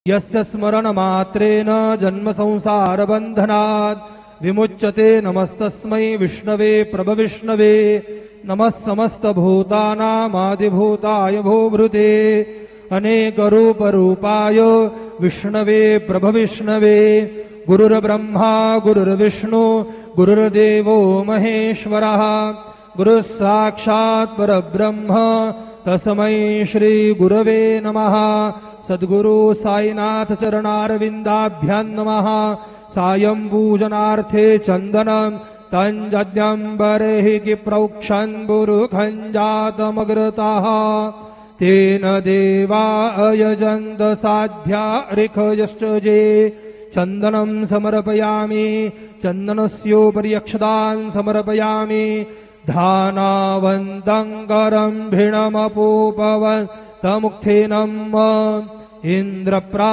यस्य स्मरणमात्रेण जन्मसंसारबन्धनात् विमुच्यते नमस्तस्मै विष्णवे प्रभविष्णवे। नमः समस्तभूतानामादिभूताय भूभृते अनेकरूपरूपाय विष्णवे प्रभविष्णवे। गुरुर्ब्रह्मा गुरुर्विष्णु गुरुर्देवो महेश्वरः गुरुः साक्षात् परब्रह्म तस्मै श्री गुरवे नमः। सद्गुरु साईनाथ चरणारविन्दाभ्यां नमः। सायं पूजनार्थे चन्दनं तञ्जज्ञम्बरेहि प्रोक्षन् बुरुखञ्जातमग्रतः। तेन देवा अयजन्त साध्या ऋखयष्टजे। चन्दनं समर्पयामि चन्दनस्योपरि अक्षतान् समर्पयामि। धानावन्तं करं भिणमपूपवन्तमुक्थिनम् इन्द्रप्रा